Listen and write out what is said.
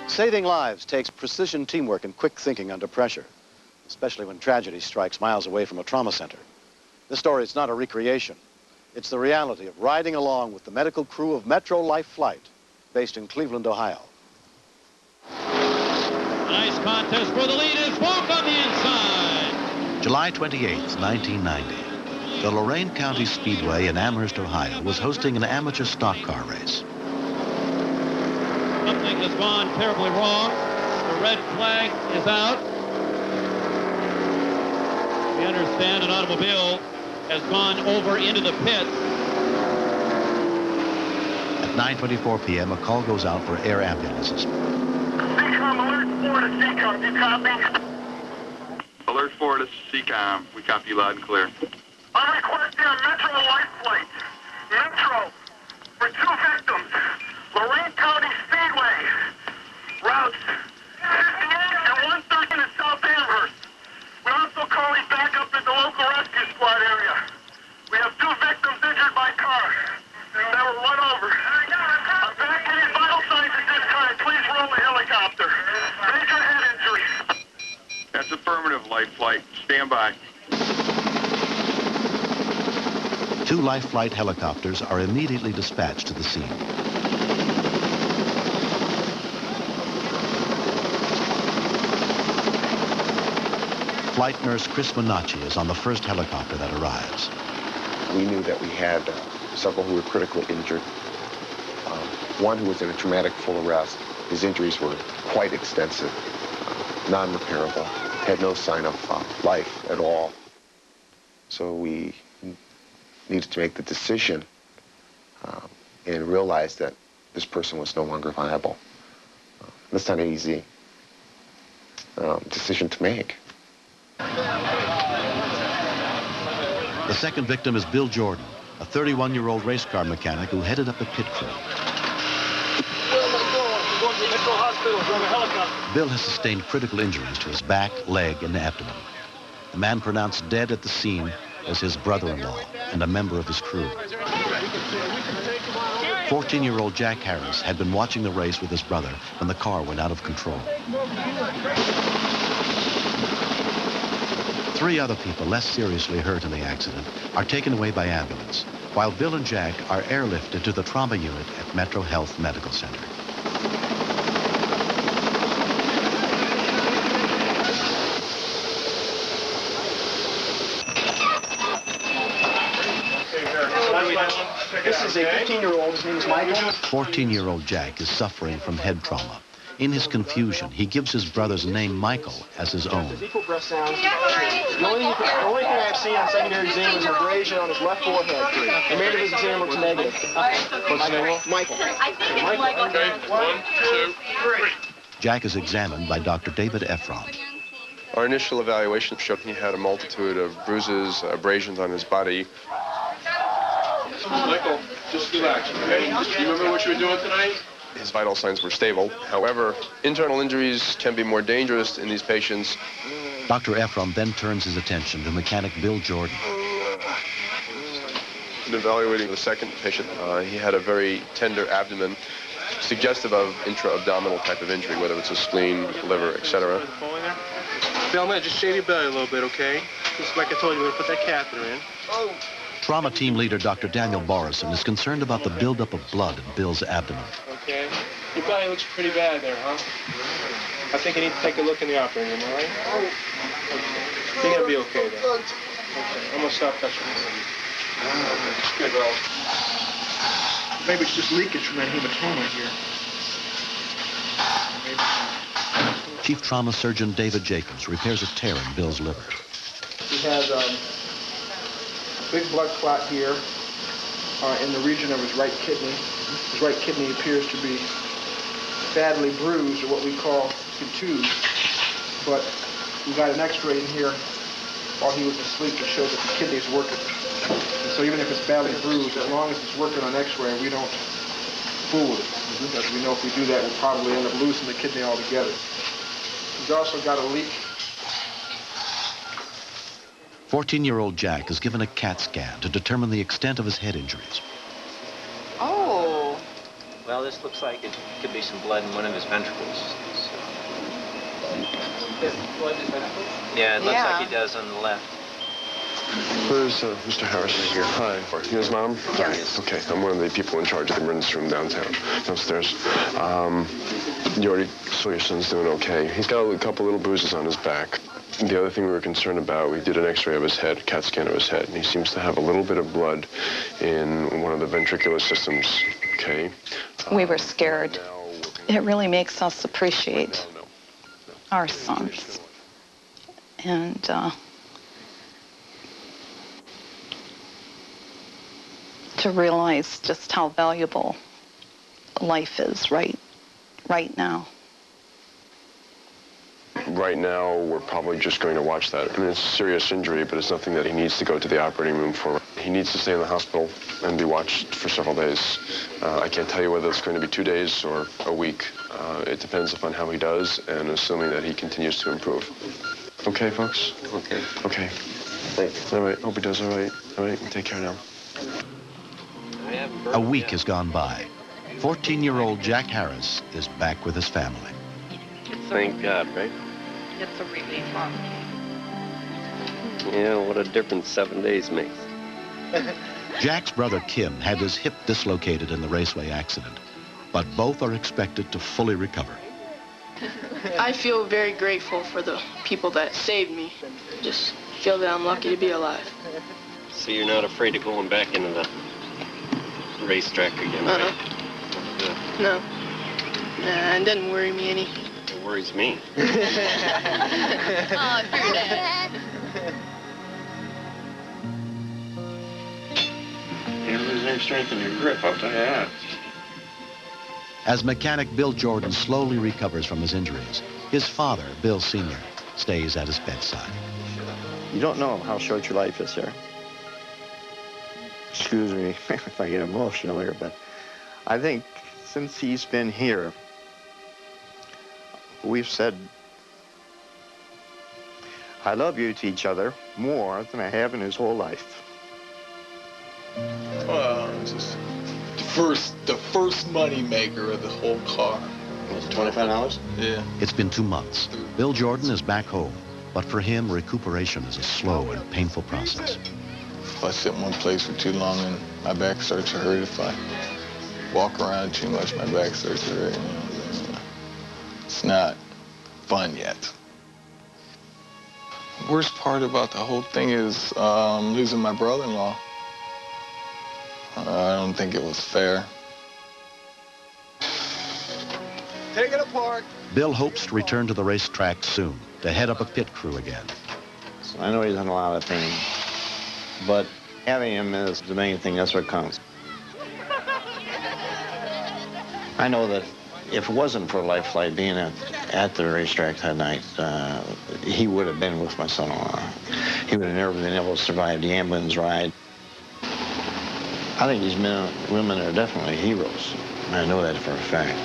Saving lives takes precision teamwork and quick thinking under pressure, especially when tragedy strikes miles away from a trauma center. This story is not a recreation. It's the reality of riding along with the medical crew of Metro Life Flight, based in Cleveland, Ohio. Nice contest for the lead is Smoke on the inside. July 28th, 1990. The Lorain County Speedway in Amherst, Ohio, was hosting an amateur stock car race. Something has gone terribly wrong. The red flag is out. We understand an automobile has gone over into the pits. At 9:24 p.m., a call goes out for air ambulances. CCOM, alert 4 to CCOM, you copy? Alert 4 to CCOM, we copy you loud and clear. I'm requesting a Metro Life Flight. Metro, for 2 victims. Lorain County Speedway, routes 58 and 113 in South Amherst. We're also calling back up at the local rescue squad area. We have 2 victims injured by car that were run over. I'm back getting vital signs at this time. Please roll the helicopter. Major head injury. That's affirmative, Life Flight. Stand by. 2 Life Flight helicopters are immediately dispatched to the scene. Flight nurse Chris Minacci is on the first helicopter that arrives. We knew that we had several who were critically injured. One who was in a traumatic full arrest. His injuries were quite extensive, non-repairable, had no sign of life at all. So we needed to make the decision and realize that this person was no longer viable. That's not an easy decision to make. The second victim is Bill Jordan, a 31-year-old race car mechanic who headed up a pit crew. Bill has sustained critical injuries to his back, leg, and abdomen. The man pronounced dead at the scene was his brother-in-law and a member of his crew. 14-year-old Jack Harris had been watching the race with his brother when the car went out of control. 3 other people less seriously hurt in the accident are taken away by ambulance, while Bill and Jack are airlifted to the trauma unit at Metro Health Medical Center. This is a 15-year-old. His name is Michael. 14-year-old Jack is suffering from head trauma. In his confusion, he gives his brother's name, Michael, as his own. There's equal breath sounds. The only thing I've seen on secondary exam is abrasion on his left forehead. The remainder of his exam looks negative. What's his name? Michael. I think it's Michael. Okay, 1, 2, 3. Jack is examined by Dr. David Efron. Our initial evaluation showed he had a multitude of bruises, abrasions on his body. Michael, just relax, okay? Do you remember what you were doing tonight? His vital signs were stable. However, internal injuries can be more dangerous in these patients. Dr. Efron then turns his attention to mechanic Bill Jordan. In evaluating the second patient, he had a very tender abdomen, suggestive of intra-abdominal type of injury, whether it's a spleen, liver, etc. Bill, I'm going to just shave your belly a little bit, okay? Just like I told you, we're going to put that catheter in. Trauma team leader Dr. Daniel Borison is concerned about the buildup of blood in Bill's abdomen. Okay. Your belly looks pretty bad there, huh? I think you need to take a look in the operating room, all right? Okay. You're going to be okay then. Okay. I'm going to stop touching you. Good, bro. Maybe it's just leakage from that hematoma here. Chief Trauma Surgeon David Jacobs repairs a tear in Bill's liver. He has big blood clot here in the region of his right kidney. His right kidney appears to be badly bruised, or what we call contused. But we got an x-ray in here while he was asleep to show that the kidney's working. And so even if it's badly bruised, as long as it's working on x-ray, we don't fool with it. Because we know if we do that, we'll probably end up losing the kidney altogether. He's also got a leak. 14-year-old Jack is given a CAT scan to determine the extent of his head injuries. Oh. Well, this looks like it could be some blood in one of his ventricles. So. Blood in his ventricles? Yeah, it looks like he does on the left. Where's Mr. Harris? Here. Hi. His mom? Yes. Hi. Okay, I'm one of the people in charge of the emergency room downstairs. You already saw your son's doing okay. He's got a couple little bruises on his back. The other thing we were concerned about, we did an x-ray of his head, CAT scan of his head, and he seems to have a little bit of blood in one of the ventricular systems, okay? We were scared. It really makes us appreciate our sons. And to realize just how valuable life is right now. Right now, we're probably just going to watch that. I mean, it's a serious injury, but it's nothing that he needs to go to the operating room for. He needs to stay in the hospital and be watched for several days. I can't tell you whether it's going to be 2 days or a week. It depends upon how he does, and assuming that he continues to improve. Okay, folks? Okay. Okay. Thank you. All right, hope he does all right. All right, take care now. A week has gone by. 14-year-old Jack Harris is back with his family. Thank God, right? It's a relief, Mom. Yeah, what a difference 7 days makes. Jack's brother Kim had his hip dislocated in the raceway accident, but both are expected to fully recover. I feel very grateful for the people that saved me. Just feel that I'm lucky to be alive. So you're not afraid of going back into the racetrack again, right? No. Nah, it doesn't worry me any. It worries me. Oh, you're dead. You lose any strength in your grip, I'll tell you that. As mechanic Bill Jordan slowly recovers from his injuries, his father, Bill Sr., stays at his bedside. You don't know how short your life is, sir. Excuse me if I get emotional here, but I think since he's been here, we've said, I love you to each other more than I have in his whole life. Well, it's just the first money maker of the whole car. Was it $25? Yeah. It's been 2 months. Bill Jordan is back home, but for him, recuperation is a slow and painful process. If I sit in one place for too long and my back starts to hurt, if I walk around too much, my back starts to hurt. It's not fun yet. The worst part about the whole thing is losing my brother-in-law. I don't think it was fair. Take it apart. Bill hopes to return to the racetrack soon, to head up a pit crew again. So I know he's in a lot of pain, but having him is the main thing. That's what counts. I know that if it wasn't for Life Flight being at the racetrack that night, he would have been with my son-in-law. He would have never been able to survive the ambulance ride. I think these men and women are definitely heroes. I know that for a fact.